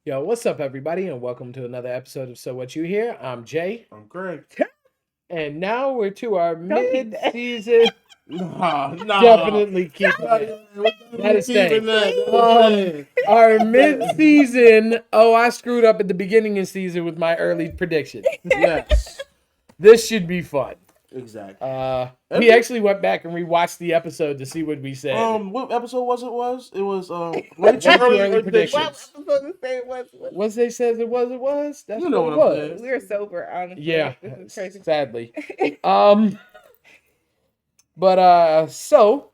Yo, what's up, everybody, and welcome to another episode of So What You Hear. I'm Jay, I'm Greg. and now we're to our Don't keep that. mid-season. Nah. Definitely keeping Nah, that. That That is staying. is Our mid-season. Oh, I screwed up at the beginning of season with my early prediction. Yes, This should be fun. exactly. We actually went back and rewatched the episode to see what we said. What episode was it? It was Way too early early predictions. What episode to say it was? Once they says it was. That's You know what it what I'm was. saying. We're sober, honestly. Yeah, This is crazy. sadly. So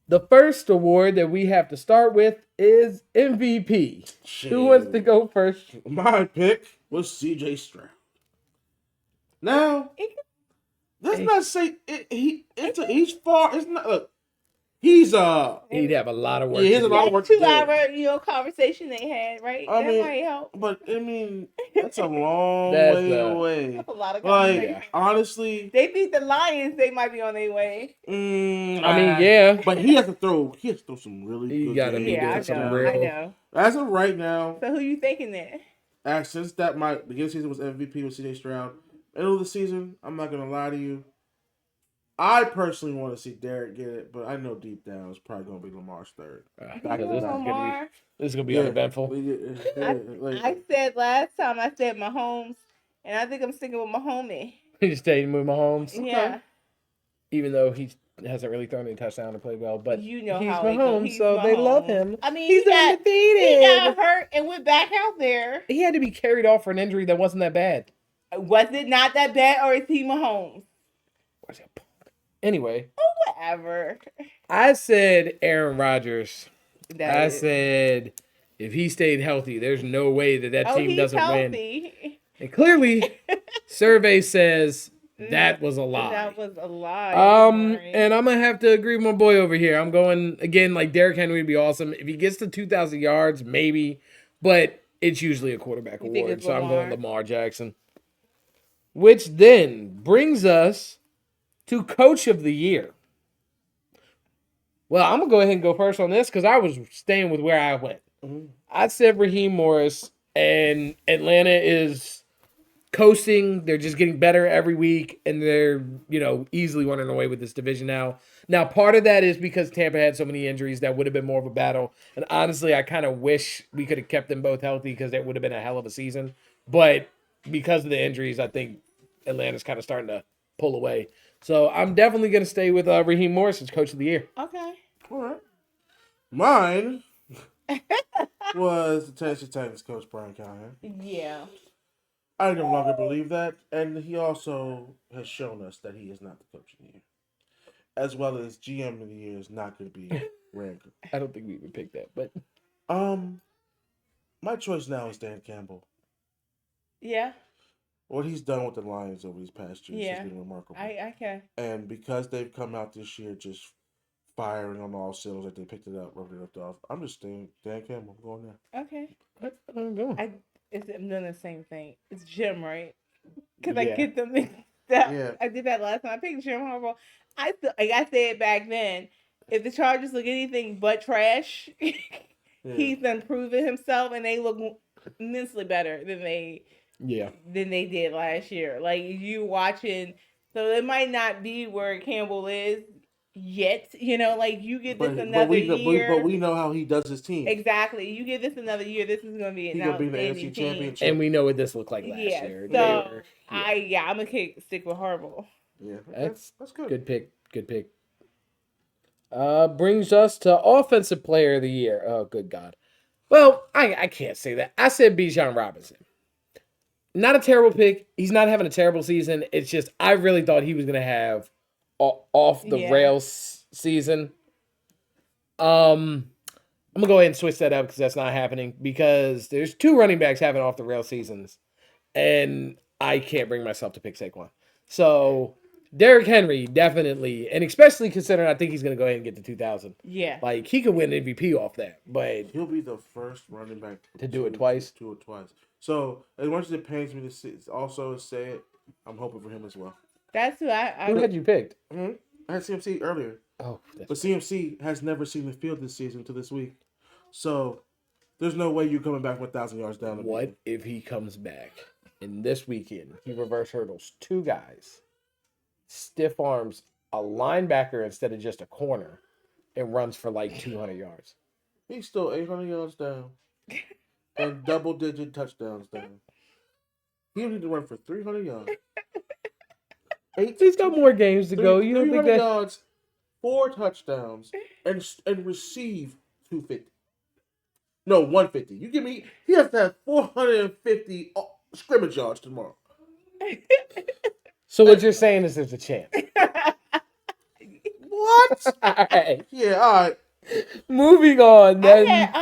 the first award that we have to start with is MVP. Who wants to go first? My pick was C.J. Stroud. Now, let's not say he's far. It's not. Look, he's He'd have a lot of work. Yeah, he has to a do. lot of work to do. 2 hour, conversation they had, right? I That mean, might help. But I mean, that's a long That's, way away. That's a lot of Like conversation. honestly, They beat the Lions. They might be on their way. I mean, yeah. But he has to throw. He has to throw some really He good gotta games. be Yeah, I doing some know. real- I know. As of right now, So who you thinking then? since that my beginning of the season was MVP with CJ Stroud, middle of the season, I'm not gonna lie to you. I personally want to see Derek get it, but I know deep down it's probably gonna be Lamar's third. This is gonna be uneventful. I said last time, I said Mahomes, and I think I'm sticking with Mahomes. He just stayed with Mahomes, Yeah. even though he hasn't really thrown any touchdown or played well. But You know he's how it go. Mahomes, He's so they love Mahomes. him. I mean, He's he got undefeated. hurt and went back out there. He had to be carried off for an injury that wasn't that bad. Was it not that bad, or is he Mahomes? Anyway, Whatever. I said Aaron Rodgers. I That is- said if he stayed healthy, there's no way that oh, team he's doesn't win. healthy. And clearly, survey says that was a lie. That was a lie. And I'm gonna have to agree with my boy over here. I'm going again. Like Derrick Henry would be awesome if he gets to 2,000 yards, maybe. But it's usually a quarterback You think award, it's so I'm Lamar? going Lamar Jackson. Which then brings us to Coach of the Year. Well, I'm gonna go ahead and go first on this because I was staying with where I went. Mhm. I said Raheem Morris, and Atlanta is coasting. They're just getting better every week, and they're easily running away with this division now. Now, part of that is because Tampa had so many injuries that would have been more of a battle. And honestly, I kind of wish we could have kept them both healthy because that would have been a hell of a season. But because of the injuries, I think Atlanta's kind of starting to pull away. So I'm definitely going to stay with Raheem Morris as Coach of the Year. Okay. All right. Mine was the Tennessee Titans coach Brian Callahan. Yeah. I no longer believe that, and he also has shown us that he is not the coach of the year, as well as GM of the year is not going to be Rand. I don't think we would pick that, but My choice now is Dan Campbell. Yeah. What he's done with the Lions over these past years Yeah. has been remarkable. I can. And because they've come out this year just firing on all cylinders, like they picked it up, rubbed it up off. I'm just staying Dan Campbell. I'm going there. Okay. I'm going. I'm doing the same thing. It's Jim, right? Because I Yeah. get them mixed up. Yeah. I did that last time. I picked Jim Harbaugh. I said back then, if the Chargers look anything but trash, he's done proven himself, and they look immensely better than they did last year. Like you watching, so it might not be where Campbell is yet. Like you get this another year. But we know how he does his team. Exactly. You give this another year. This is going to be an He's gonna be in the outstanding AFC team. Championship. And we know what this looked like last Yeah. year. So I'm gonna stick with Harbaugh. Yeah, That's good. Good pick. Good pick. Brings us to Offensive Player of the Year. Oh, good God. Well, I can't say that. I said Bijan Robinson. Not a terrible pick. He's not having a terrible season. It's just I really thought he was going to have off the rails season. I'm going to go ahead and switch that up because that's not happening because there's two running backs having off the rail seasons, and I can't bring myself to pick Saquon. So Derrick Henry, definitely, and especially considering I think he's going to go ahead and get to 2,000. Yeah. Like, he could win MVP off that, but He'll be the first running back to do it twice. To do it twice. So as much as it pains me to say it, I'm hoping for him as well. That's who I Who had you picked? I had CMC earlier, Oh, but CMC has never seen the field this season to this week. So There's no way you coming back 1,000 yards down the What field. if he comes back and this weekend he reverse hurdles 2 guys, stiff arms a linebacker instead of just a corner, and runs for like 200 yards? He's still 800 yards down and double-digit touchdowns down. He need to run for 300 yards. He's got more games to go. You don't think 300 that? yards, 4 touchdowns, and receive 250. No, 150. You give me. He has to have 450 scrimmage yards tomorrow. So what you're saying is there's a chance. What? All right. Yeah. All right. Moving on. Then.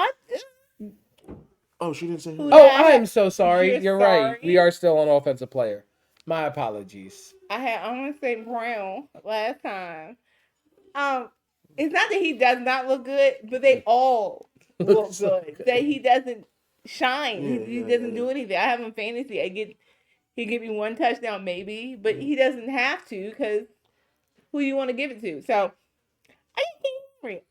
Oh, she didn't say who. Oh, I am so sorry. You're right. sorry. We are still on offensive player. My apologies. I'm gonna say Brown last time. It's not that he does not look good, but they all look So good. That he doesn't shine. Yeah, he yeah, doesn't yeah. do anything. I have him fantasy. He give me 1 touchdown maybe, but he doesn't have to because who you want to give it to? So I think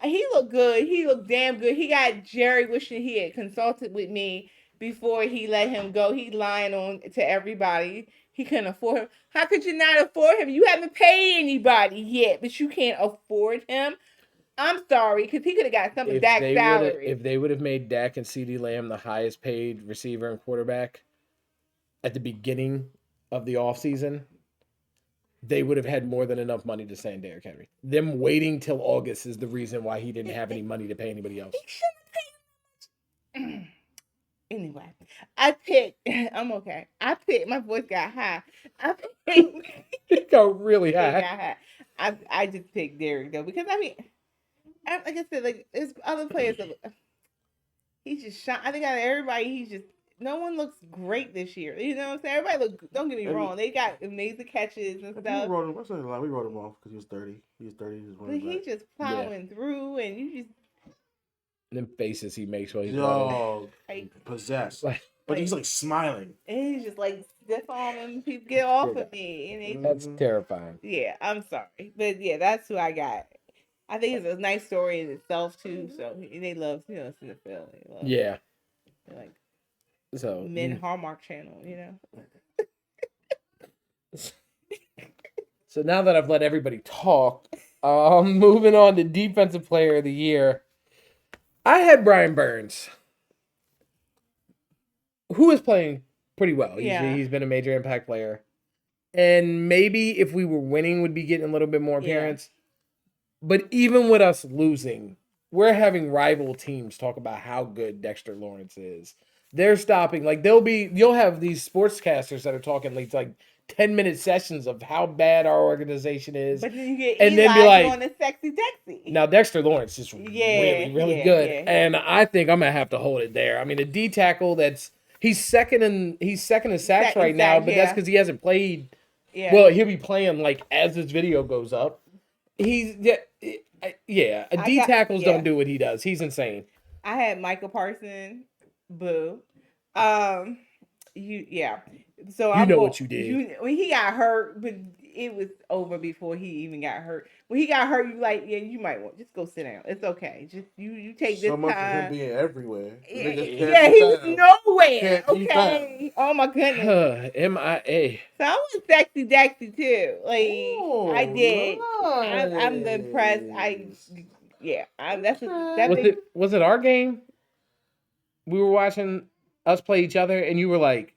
he looked good. He looked damn good. He got Jerry wishing he had consulted with me before he let him go. He lying on to everybody. He couldn't afford him. How could you not afford him? You haven't paid anybody yet, but you can't afford him. I'm sorry, because he could have got some of Dak's salary. If they would have made Dak and CeeDee Lamb the highest paid receiver and quarterback at the beginning of the offseason, they would have had more than enough money to sign Derrick Henry. Them waiting till August is the reason why he didn't have any money to pay anybody else. He shouldn't pay him. Anyway, I picked. I'm okay. I picked. My voice got high. I picked. It got really It high. got high. I just picked Derrick though because I mean, like I said, like there's other players that he's just shot. I think out of everybody, he's just no one looks great this year. You know what I'm saying? Everybody look. Don't get me wrong. They got amazing catches and We stuff. wrote him. I said a lot. We wrote him off because he was 30. He was 30. He was But running he back. just plowing through, and you just Them faces he makes while he's running. Dog like, possessed. Like, But he's like smiling. and he's just like stiff arming people. Get off of me, and they that's terrifying. yeah, I'm sorry, but yeah, that's who I got. I think it's a nice story in itself too. So they love, it's in the film. They love, Yeah. like So Men Hallmark Channel, So now that I've let everybody talk, moving on to defensive player of the year, I had Brian Burns, who is playing pretty well. Yeah. He's been a major impact player. And maybe if we were winning, would be getting a little bit more appearance. But even with us losing, we're having rival teams talk about how good Dexter Lawrence is. They're stopping. Like, you'll have these sportscasters that are talking like 10-minute sessions of how bad our organization is. But then you get and Eli then be like, doing the sexy Dexy. now Dexter Lawrence is really good. Yeah. And I think I'm gonna have to hold it there. I mean, a D tackle he's second in sacks right now, but that's because he hasn't played. Yeah. Well, he'll be playing like as this video goes up. A D tackles don't do what he does. He's insane. I had Michael Parsons. Boo. So you know what you did. When he got hurt, but it was over before he even got hurt. When he got hurt, you might want just go sit down. It's okay. Just you take this so much time. of him being everywhere. Yeah, he was nowhere. Okay. Oh my goodness. MIA. So I was sexy Dexy too. I did. Nice. I'm impressed. Was it our game? We were watching us play each other, and you were like,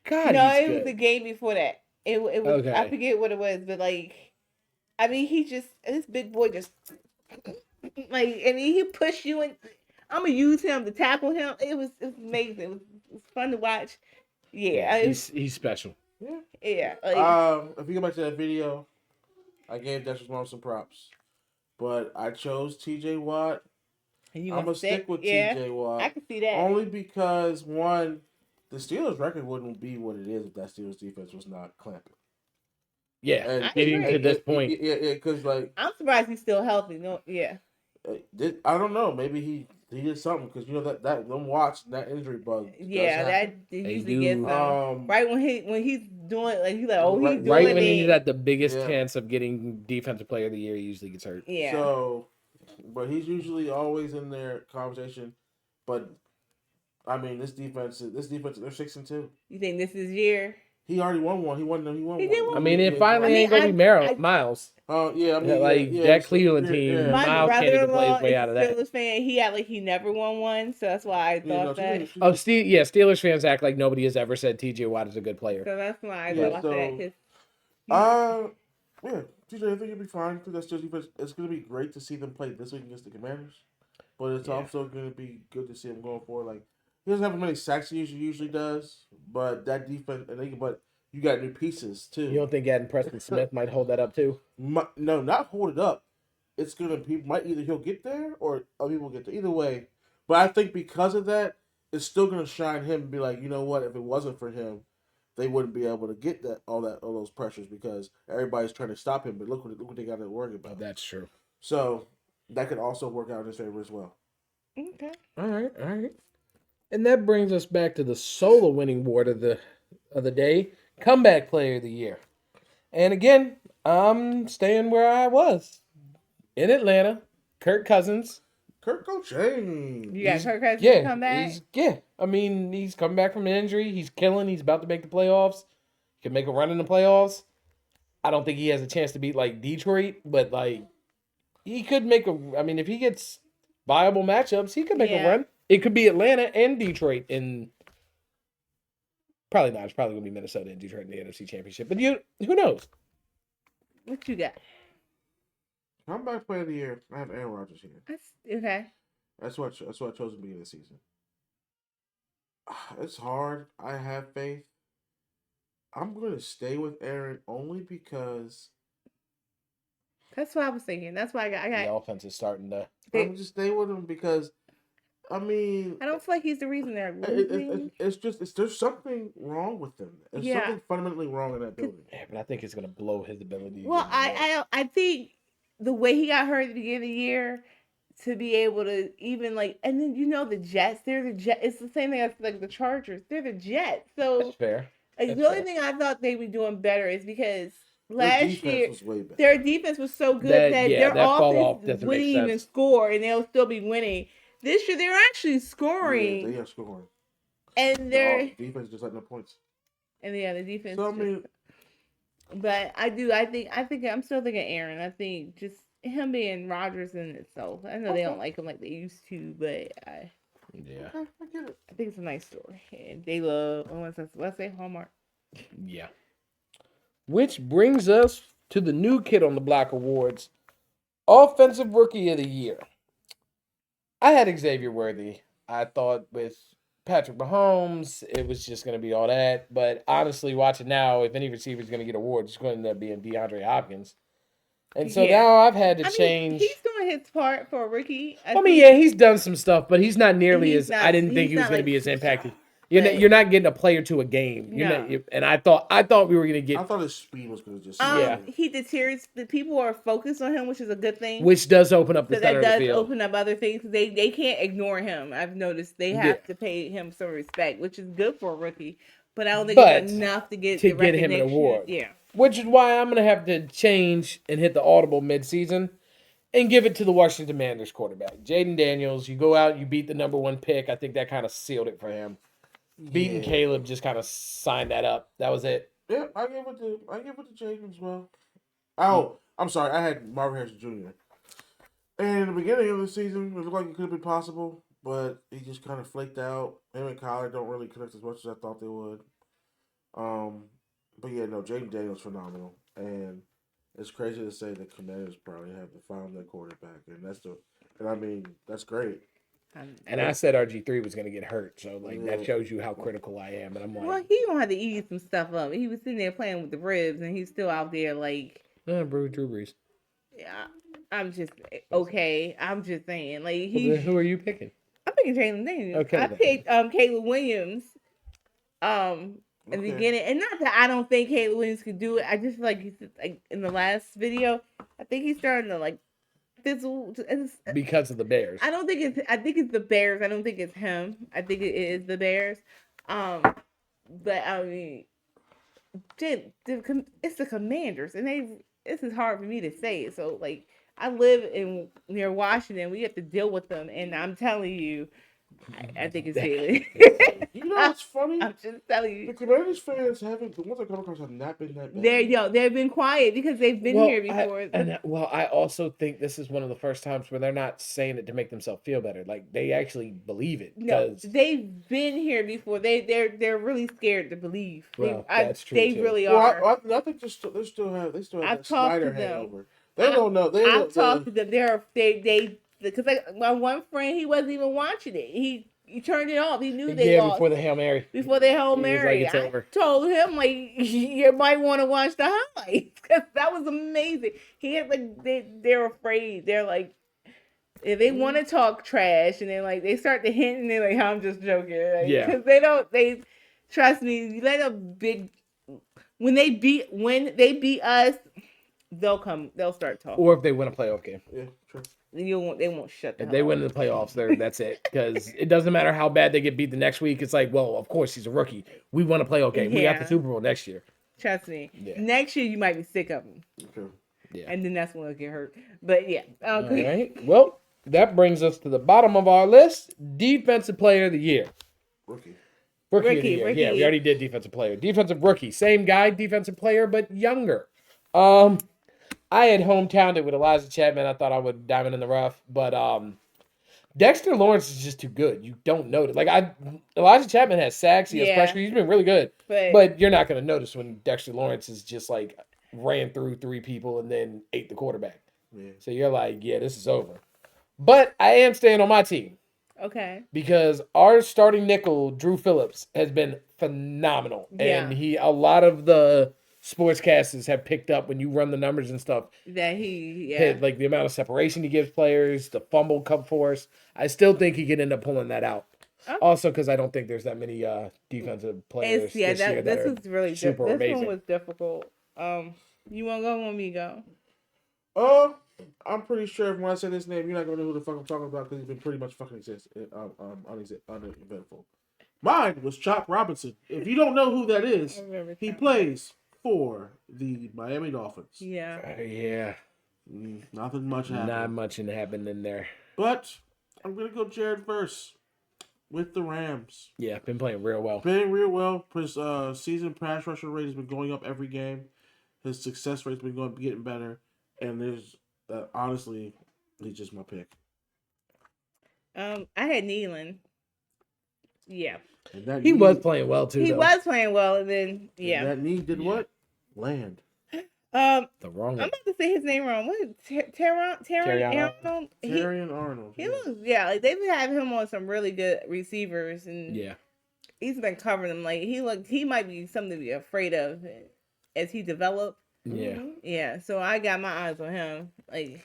"God, no, he's it good." was the game before that. It was. Okay. I forget what it was, but this big boy just he pushed you, and I'm gonna use him to tackle him. It was amazing. It was fun to watch. Yeah, he's special. Yeah. If you go back to that video, I gave Dexter Lawrence some props, but I chose T.J. Watt. I'm gonna stick with T.J. Watt. I can see that. Only because one, the Steelers' record wouldn't be what it is if that Steelers defense was not clamping. Yeah, and getting to this point. Yeah, because I'm surprised he's still healthy. No, yeah. I don't know. Maybe he did something because that them watch that injury bug. Yeah, that usually gets right when he's doing he's doing right when he's at the biggest chance of getting defensive player of the year, he usually gets hurt. Yeah. So, but he's usually always in their conversation. But I mean, this defense, they're 6-2. You think this is year? He already won one. He won He one. did I win mean, it Yeah, finally I mean, ain't gonna be I Miles. Oh yeah, I mean, Like yeah, that so, Cleveland yeah, team, yeah. my Miles can't even play brother-in-law his way is out a of that. Steelers fan. He had like he never won one, so that's why I Yeah, no, thought that. she Oh, did. Steelers fans act like nobody has ever said T.J. Watt is a good player. So that's why I Yeah, thought that. so, 'Cause yeah, TJ, I think you'll be fine. I think that's just defense. It's gonna be great to see them play this week against the Commanders, but it's Yeah. also gonna be good to see him going forward. Like he doesn't have as many sacks as he usually does, but that defense but you got new pieces too. You don't think adding Preston Smith might hold that up too? No, not hold it up. It's gonna be might either he'll get there or other people get there. Either way, but I think because of that, it's still gonna shine him and be like, you know what? If it wasn't for him, they wouldn't be able to get all those pressures because everybody's trying to stop him. But look what they got to worry Oh, about. that's true. So that could also work out in his favor as well. okay. All right. And that brings us back to the solo winning award of the day, comeback player of the year. And again, I'm staying where I was in Atlanta. Kirk Cousins. Kirk Cousins. You got Kirk Cousins Yeah, to come back. I mean, he's come back from an injury. He's killing. He's about to make the playoffs. He can make a run in the playoffs. I don't think he has a chance to beat like Detroit, but like he could make a. I mean, if he gets viable matchups, he could make a Yeah. run. It could be Atlanta and Detroit in. Probably not. It's probably gonna be Minnesota and Detroit in the NFC Championship. But who knows? What you got? Comeback player of the year. I have Aaron Rodgers here. That's okay. That's what I chose at the beginning of the season. It's hard. I have faith. I'm gonna stay with Aaron only because That's what I was thinking. That's why I got. The offense is starting to. I'm just stay with him because I mean I don't feel like he's the reason they're losing. there's something wrong with them. There's Yeah. something fundamentally wrong in that building. Yeah, but I think it's gonna blow his ability. Well, I think the way he got hurt at the beginning of the year to be able to even like, and then the Jets. They're the Jets. It's the same thing as like the Chargers. They're the Jets. So That's fair. like That's the only fair. thing I thought they were doing better is because Their last defense year was way better. their defense was so good That their fall off offense doesn't wouldn't make even sense. score and they'll still be winning. This year they're actually Yeah, scoring they are scoring. and they're The defense just like no points. and yeah the defense. So I mean, But I think I'm still thinking Aaron. I think just him being Rodgers in itself. I know they don't like him like they used to, but Yeah. I get it. I think it's a nice story. And they love let's say Hallmark. Yeah. Which brings us to the new kid on the block awards, offensive rookie of the year. I had Xavier Worthy. I thought with Patrick Mahomes, it was just going to be all that. But honestly, watching now, if any receiver is going to get awards, it's going to end up being DeAndre Hopkins. And so Yeah. now I've had to change. He's doing his part for a rookie. I mean, yeah, he's done some stuff, but he's not nearly He's as. I didn't think he's he was not going to like be as superstar. impacted. You're not getting a player to a game. And I thought we were going to get. I thought his speed was going to just. He deteriorates. The people are focused on him, which is a good thing. Which does open up the So center that of the does field. open up other things. They can't ignore him. I've noticed they have to pay him some respect, which is good for a rookie. But I don't think it's enough to get him an award. Yeah. Which is why I'm going to have to change and hit the audible midseason and give it to the Washington Commanders quarterback. Jaden Daniels, you go out, you beat the number 1 pick. I think that kind of sealed it for him. Beating Caleb just kind of signed that up. That was it. Yeah, I give it to Jaden as well. Oh, I'm sorry. I had Marvin Harrison Jr. And in the beginning of the season, it looked like it could have been possible, but he just kind of flaked out. Him and Kyler don't really connect as much as I thought they would. But yeah, no, Jaden Daniels phenomenal, and it's crazy to say the Commanders probably have found their quarterback, and I mean that's great. And I said RG3 was going to get hurt, so that shows you how critical I am. And I'm like, Well, he gonna have to eat some stuff up. He was sitting there playing with the ribs, and he's still out there like. Drew Brees. Yeah, I'm just okay. I'm just saying, like Who are you picking? I'm picking Jalen Daniels. Okay, I then. picked Caleb Williams. In the beginning, and not that I don't think Caleb Williams could do it. I just feel like in the last video, I think he's starting to like fizzle because of the Bears. I think it's the Bears. I don't think it's him. I think it is the Bears. But I mean, it's the Commanders, and this is hard for me to say it. So like, I live near Washington. We have to deal with them, and I'm telling you, I think it's Haley. You know what's funny? I'm just telling The you. Commanders fans haven't. The ones that come across have not been that bad. They've been quiet because they've been here before. I also think this is one of the first times where they're not saying it to make themselves feel better. Like they actually believe it. No, they've been here before. They're really scared to believe. That's true. They too. really are. Well, I think they still have I've that talked Snyder to them. hangover. They don't know. I've talked to them. They because my one friend, he wasn't even watching it. He turned it off. He knew they lost before the Hail Mary. Before the Hail Mary, It's I over. told him like you might want to watch the highlights because that was amazing. He had they're afraid. They're like if they want to talk trash and then like they start to hint and they're like I'm just joking. Like, Yeah. Because they trust me. You let a big when they beat us, they'll start talking. Or if they win a playoff game. Yeah, true. They won't shut the If they win the playoffs, that's it. Because it doesn't matter how bad they get beat the next week. It's like, well, of course he's a rookie. We won a playoff game. We got the Super Bowl next year. Trust me. Yeah. Next year you might be sick of them. Okay. Yeah. And then that's when they'll get hurt. But yeah. All right. Well, that brings us to the bottom of our list. Defensive Player of the Year. Rookie. Rookie of the year. Rookie. Yeah, we already did defensive player. Defensive rookie. Same guy, defensive player, but younger. I had hometowned it with Elijah Chapman. I thought I would diamond in the rough, but Dexter Lawrence is just too good. You don't notice. Elijah Chapman has sacks. He has pressure. He's been really good, but you're not going to notice when Dexter Lawrence is just like ran through 3 people and then ate the quarterback. Yeah. So you're like, yeah, this is over. But I am staying on my team. Okay. Because our starting nickel, Drew Phillips, has been phenomenal. Yeah. And a lot of the sportscasters have picked up when you run the numbers and stuff. That Like the amount of separation he gives players, the fumble come force. I still think he could end up pulling that out. Okay. Also, because I don't think there's that many defensive players this year this was really super this amazing. one was difficult. You want to go? Want me to go? I'm pretty sure when I say this name, you're not gonna know who the fuck I'm talking about because he's been pretty much fucking uneventful. Mine was Chop Robinson. If you don't know who that is, he plays for the Miami Dolphins. Yeah. Yeah. Nothing much happened. Not much happened in there. But I'm gonna go Jared Verse with the Rams. Yeah, been playing real well. His season pass rusher rate has been going up every game. His success rate's been getting better, and there's honestly, he's just my pick. I had Nealon. Yeah. He was playing well too. He was playing well, and then And that knee did what? Land. The wrong one. I'm about to say his name wrong. What? Terrion Arnold? Terrion Arnold. He looks, like they've been having him on some really good receivers, and he's been covering them. Like he might be something to be afraid of as he develops. Yeah. So I got my eyes on him. Like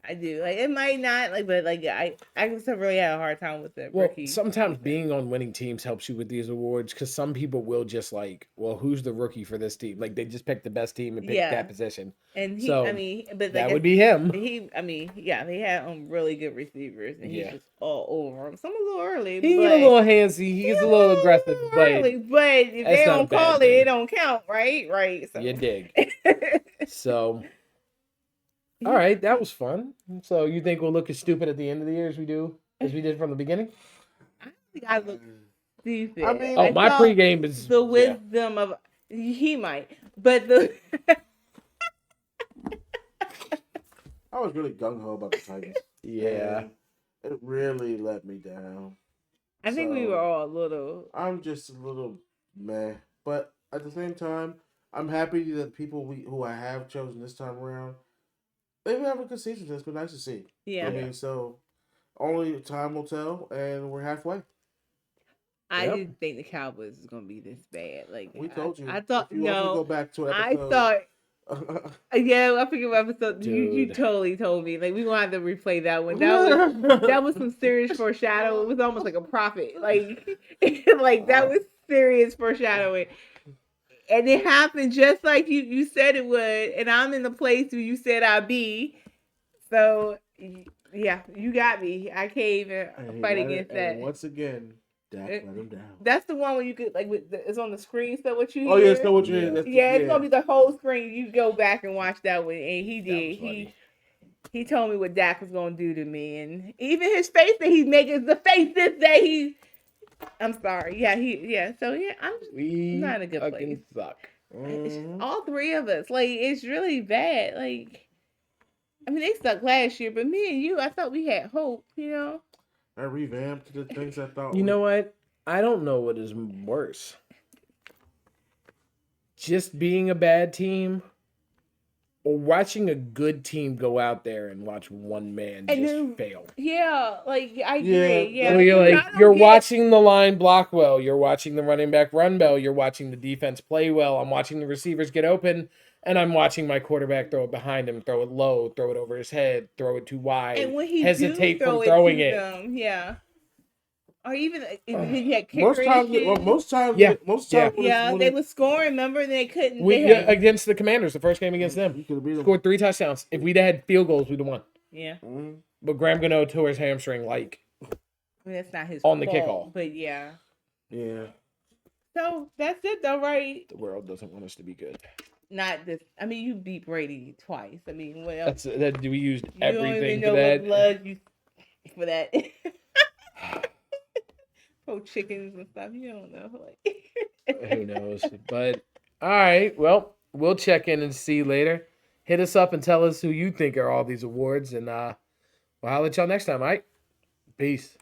I do. Like it might not. But I just really had a hard time with it. Well, sometimes being on winning teams helps you with these awards because some people will just who's the rookie for this team? Like they just pick the best team and pick that position. And that would be him. They had really good receivers, and he's just all over them. Some a little early. He's a little handsy. He's a little aggressive, but if they don't call it, it don't count, right? Right. So. You dig. So. All right, that was fun. So you think we'll look as stupid at the end of the year as we did from the beginning? I think I look stupid. I mean, my pregame is the wisdom of he might, but the I was really gung ho about the Titans. Yeah, it really let me down. I think we were all a little. I'm just a little meh, but at the same time, I'm happy that people who I have chosen this time around. They've been having a good season. It's been nice to see. Yeah. I mean, so only time will tell, and we're halfway. I didn't think the Cowboys was gonna be this bad. Like we told you. I thought if you want to go back to an episode. I thought. I forget what episode. You totally told me. Like we gonna have to replay that one. That was some serious foreshadowing. It was almost like a prophet. Like that was serious foreshadowing. And it happened just like you said it would, and I'm in the place where you said I'd be. So, yeah, you got me. I can't even fight against that. Once again, Dak let him down. That's the one where you could, it's on the screen, so what you hear. Oh, yeah, so what you hear. It's going to be the whole screen. You go back and watch that one, and he did. He told me what Dak was gonna do to me, and even his face that he's making, the faces that he. I'm sorry. Yeah. So yeah, I'm We not in a good fucking place. suck. It's just all three of us. Like, it's really bad. Like, I mean, they sucked last year, but me and you, I thought we had hope. You know. I revamped the things I thought. You know what? I don't know what is worse. Just being a bad team or watching a good team go out there and watch one man And just then- fail. Yeah, like I Yeah, agree. Yeah, Well, you're because I like don't you're get- watching the line block well, you're watching the running back run well, you're watching the defense play well. I'm watching the receivers get open, and I'm watching my quarterback throw it behind him, throw it low, throw it over his head, throw it too wide, And when he hesitate do throw from throwing to it. them, yeah. Or even then you had kicker most times, issues. most times, Yeah. most Yeah. times, when Yeah, when they were scoring. Remember, they couldn't. We They had, against the Commanders, the first game against them, you could beat them. scored 3 touchdowns. If we'd had field goals, we'd have won. yeah. Mhm. But Graham Gano tore his hamstring like I mean, that's not his On the fault, kickoff. but yeah. Yeah. So that's it, though, right? the world doesn't want us to be good. Not this. I mean, you beat Brady twice. I mean, what else? That we used You don't even everything know for that. what blood you for that. Oh, chickens and stuff. You don't know. Like, Who knows? But all right, well, we'll check in and see later. Hit us up and tell us who you think are all these awards, and we'll holler at y'all next time. All right, peace.